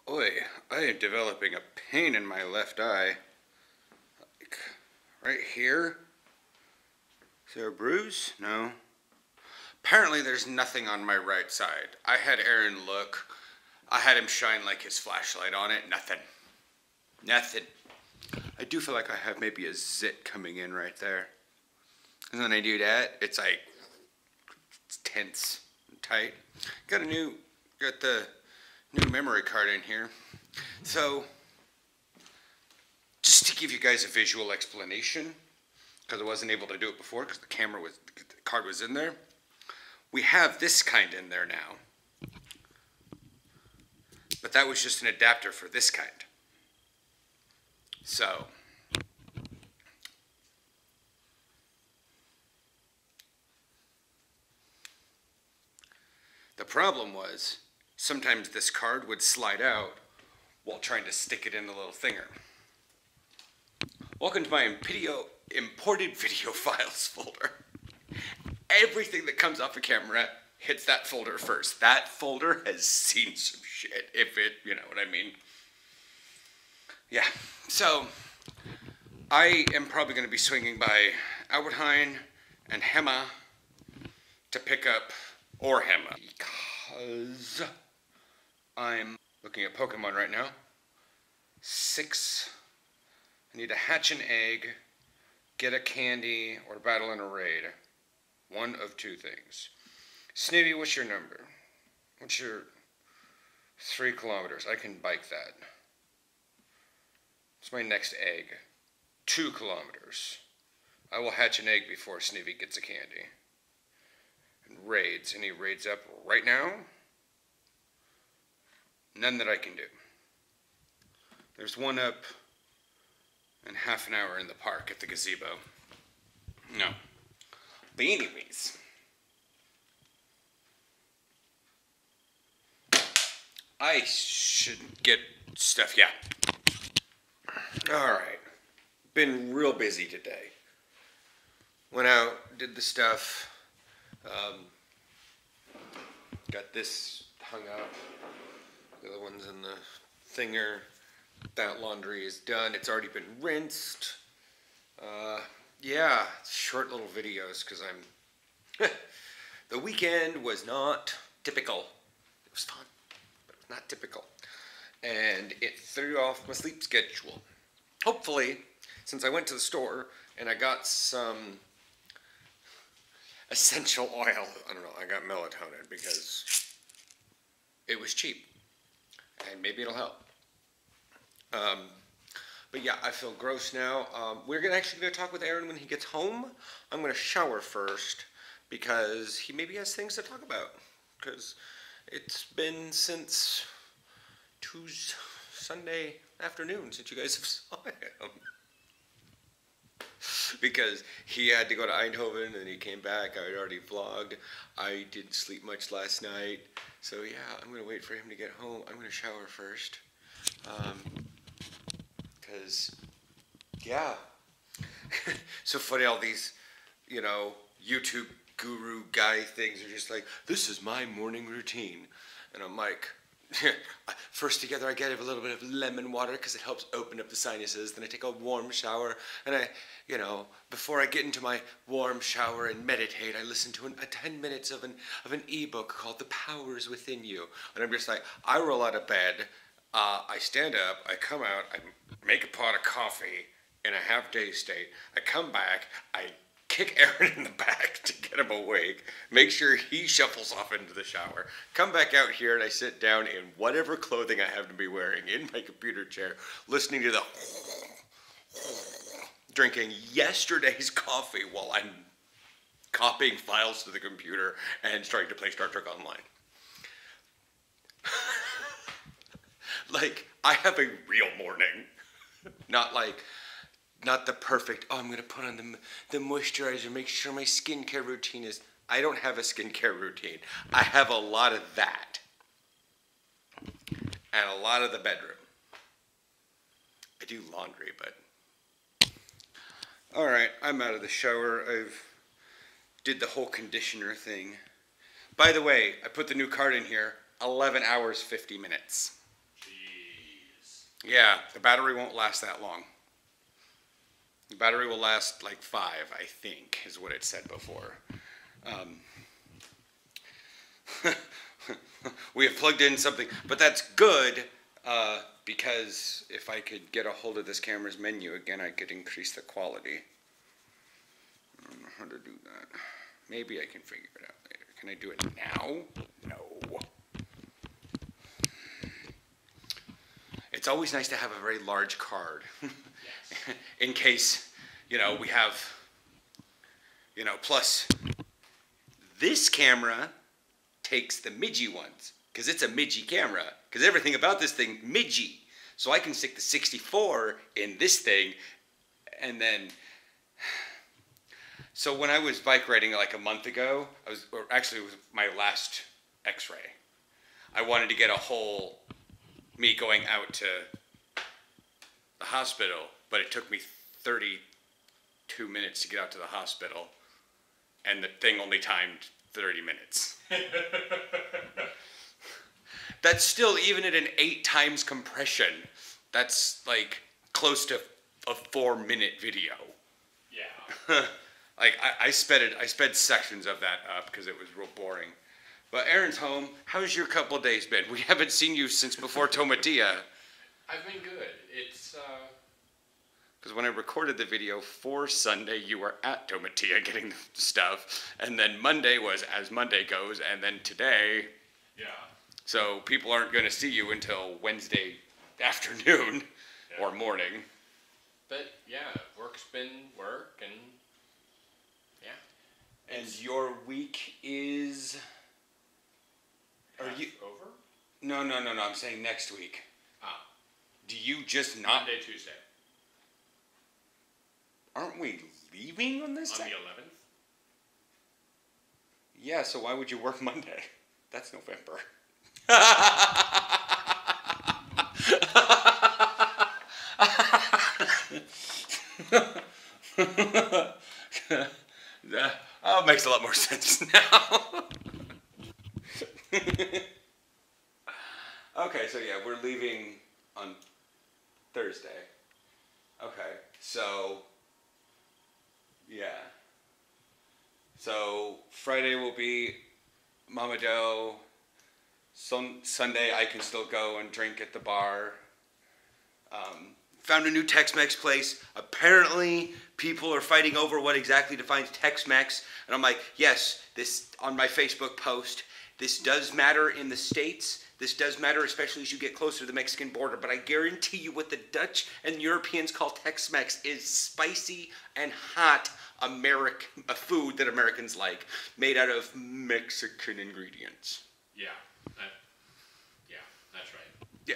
Oi, I am developing a pain in my left eye. Like, right here? Is there a bruise? No. Apparently there's nothing on my right side. I had Aaron look. I had him shine like his flashlight on it. Nothing. Nothing. I do feel like I have maybe a zit coming in right there. And when I do that, it's like, it's tense and tight. Got the new memory card in here. So, just to give you guys a visual explanation, because I wasn't able to do it before because the card was in there. We have this kind in there now. But that was just an adapter for this kind. So, the problem was, sometimes this card would slide out while trying to stick it in the little thinger. Welcome to my imported video files folder. Everything that comes off a camera hits that folder first. That folder has seen some shit, if it, you know what I mean. Yeah, so I am probably going to be swinging by Albertheim and Hema to pick up, or Hema, because I'm looking at Pokemon right now. 6, I need to hatch an egg, get a candy, or battle in a raid. One of two things. Snivy, what's your number? What's your 3 kilometers? I can bike that. It's my next egg. 2 kilometers. I will hatch an egg before Snivy gets a candy. And raids. Any raids up right now? None that I can do. There's one up in half an hour in the park at the gazebo. No. But anyways, I should get stuff, yeah. Alright. Been real busy today. Went out, did the stuff. Got this hung up. The other one's in the thinger. That laundry is done. It's already been rinsed. Yeah, short little videos because I'm... The weekend was not typical. It was fun, but it was not typical. And it threw off my sleep schedule. Hopefully, since I went to the store and I got some essential oil, I don't know, I got melatonin because it was cheap. And maybe it'll help. But yeah, I feel gross now. We're actually going to talk with Aaron when he gets home. I'm going to shower first because he maybe has things to talk about. Because it's been since Sunday afternoon since you guys have saw him. Because he had to go to Eindhoven and he came back. I had already vlogged. I didn't sleep much last night. So yeah, I'm going to wait for him to get home. I'm going to shower first. Because, yeah, so funny, all these, you know, YouTube guru guy things are just like, this is my morning routine. And I'm like, first together I get a little bit of lemon water because it helps open up the sinuses. Then I take a warm shower. And I, you know, before I get into my warm shower and meditate, I listen to 10 minutes of an ebook called The Powers Within You. And I'm just like, I roll out of bed. I stand up, I come out, I make a pot of coffee in a half-day state. I come back, I kick Aaron in the back to get him awake, make sure he shuffles off into the shower, come back out here and I sit down in whatever clothing I have to be wearing in my computer chair, listening to the drinking yesterday's coffee while I'm copying files to the computer and starting to play Star Trek Online. Like, I have a real morning. Not the perfect, oh, I'm going to put on the moisturizer, make sure my skincare routine is... I don't have a skincare routine. I have a lot of that. And a lot of the bedroom. I do laundry, but... Alright, I'm out of the shower. I've did the whole conditioner thing. By the way, I put the new card in here. 11 hours, 50 minutes. Yeah, the battery won't last that long. The battery will last like 5, I think, is what it said before. We have plugged in something, but that's good because if I could get a hold of this camera's menu again, I could increase the quality. I don't know how to do that. Maybe I can figure it out later. Can I do it now? No. It's always nice to have a very large card in case, we have, plus this camera takes the midgy ones because it's a midgy camera because everything about this thing midgy. So I can stick the 64 in this thing and then, so when I was bike riding like a month ago, it was my last x-ray. I wanted to get a whole me going out to the hospital, but it took me 32 minutes to get out to the hospital, and the thing only timed 30 minutes. That's still, even at an 8 times compression, that's like close to a 4-minute video. Yeah. Like I sped sections of that up because it was real boring. But Aaron's home. How's your couple of days been? We haven't seen you since before Tomatia. I've been good. It's Because when I recorded the video for Sunday, you were at Tomatia getting the stuff, and then Monday was as Monday goes, and then today. Yeah. So people aren't going to see you until Wednesday afternoon or morning. But yeah, work's been work, and yeah. And your week is. Are you over? No. I'm saying next week. Ah. Do you just not? Monday, Tuesday. Aren't we leaving on this? On the 11th. Yeah. So why would you work Monday? That's November. That makes a lot more sense now. Okay, so yeah, we're leaving on Thursday. Okay, so yeah. So Friday will be Mama Doe. Sunday I can still go and drink at the bar. Found a new Tex-Mex place. Apparently, people are fighting over what exactly defines Tex-Mex. And I'm like, yes, this on my Facebook post. This does matter in the States. This does matter, especially as you get closer to the Mexican border. But I guarantee you what the Dutch and Europeans call Tex-Mex is spicy and hot American food that Americans like, made out of Mexican ingredients. Yeah. That's right. Yeah,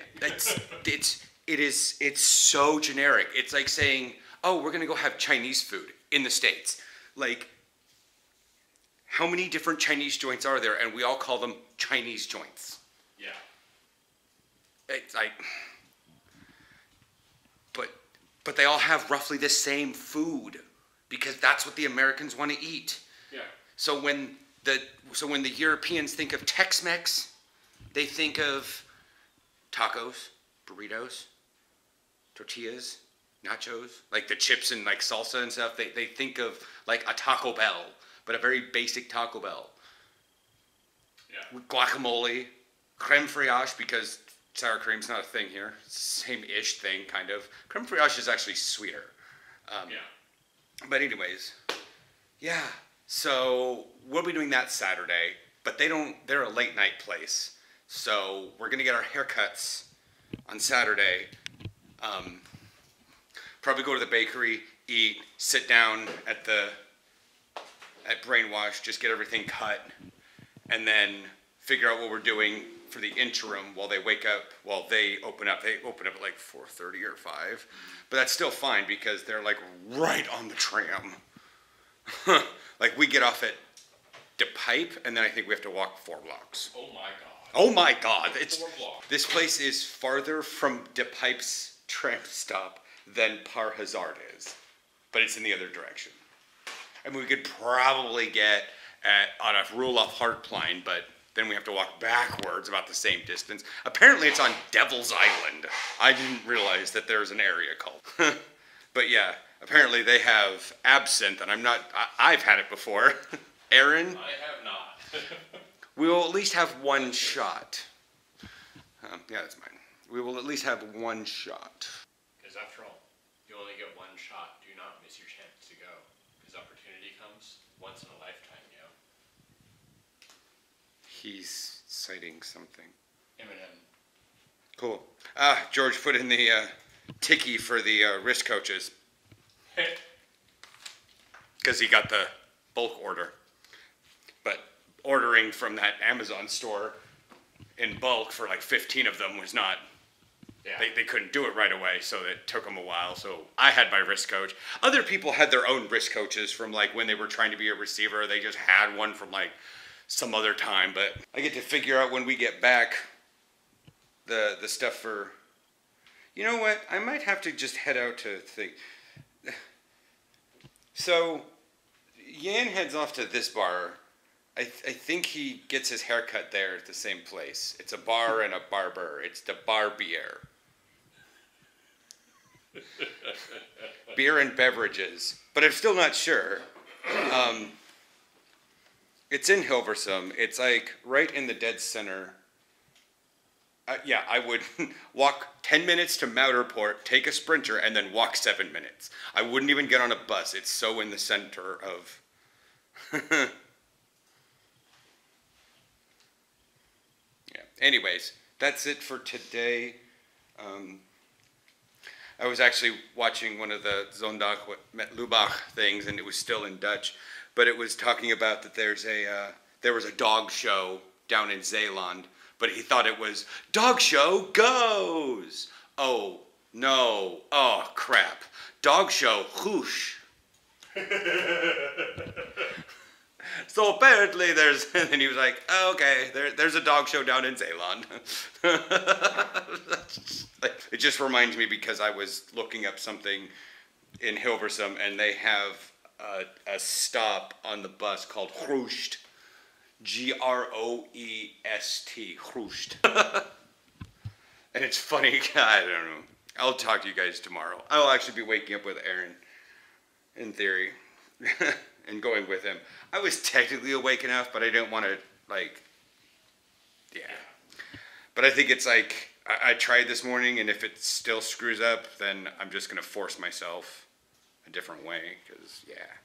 it's so generic. It's like saying, oh, we're gonna go have Chinese food in the States. Like, how many different Chinese joints are there, and we all call them Chinese joints? Yeah. It's like, but they all have roughly the same food because that's what the Americans want to eat. Yeah. So when the Europeans think of Tex-Mex, they think of tacos, burritos, tortillas, nachos, like the chips and like salsa and stuff. They think of like a Taco Bell, but a very basic Taco Bell. Yeah. Guacamole, creme fraiche, because sour cream's not a thing here. Same-ish thing, kind of. Creme fraiche is actually sweeter. Yeah. But anyways, yeah. So we'll be doing that Saturday, but they're a late night place. So we're going to get our haircuts on Saturday. Probably go to the bakery, eat, sit down at Brainwash, just get everything cut, and then figure out what we're doing for the interim while they wake up, while they open up. They open up at like 4:30 or 5. But that's still fine because they're like right on the tram. Like we get off at DePipe, and then I think we have to walk 4 blocks. Oh my god. Oh my god. 4 blocks. This place is farther from DePipe's tram stop than Par Hazard is. But it's in the other direction. I mean, we could probably get on a roll-off Heartline, but Then we have to walk backwards about the same distance. Apparently it's on Devil's Island. I didn't realize that there's an area called. But yeah, apparently they have absinthe, and I've had it before. Aaron? I have not. We will at least have one shot. Yeah, that's mine. We will at least have one shot. Because after all, you only get one shot. Do not miss your chance to go. Because opportunity comes once in a lifetime, you know. He's citing something. Eminem. Cool. George put in the ticky for the wrist coaches. Because he got the bulk order. But ordering from that Amazon store in bulk for like 15 of them was not... Yeah. They couldn't do it right away, so it took them a while. So I had my wrist coach. Other people had their own wrist coaches from like when they were trying to be a receiver. They just had one from like some other time. But I get to figure out when we get back the stuff for... You know what? I might have to just head out to think. So Yan heads off to this bar. I think he gets his haircut there at the same place. It's a bar and a barber. It's the Barbier. Beer and beverages. But I'm still not sure. It's in Hilversum. It's like right in the dead center. Yeah, I would walk 10 minutes to Matterport, take a Sprinter, and then walk 7 minutes. I wouldn't even get on a bus. It's so in the center of... Yeah. Anyways, that's it for today. I was actually watching one of the Zondag met Lubach things, and it was still in Dutch, but it was talking about that there was a dog show down in Zeeland, but he thought it was dog show goes. Oh no! Oh crap! Dog show whoosh. So apparently and then he was like, oh, okay, there's a dog show down in Zeeland. It just reminds me because I was looking up something in Hilversum, and they have a stop on the bus called Groest. Groest. Groest. And it's funny, I don't know. I'll talk to you guys tomorrow. I'll actually be waking up with Aaron, in theory. And going with him. I was technically awake enough, but I didn't want to, like, yeah. But I think it's like, I tried this morning, and if it still screws up, then I'm just going to force myself a different way, because, yeah.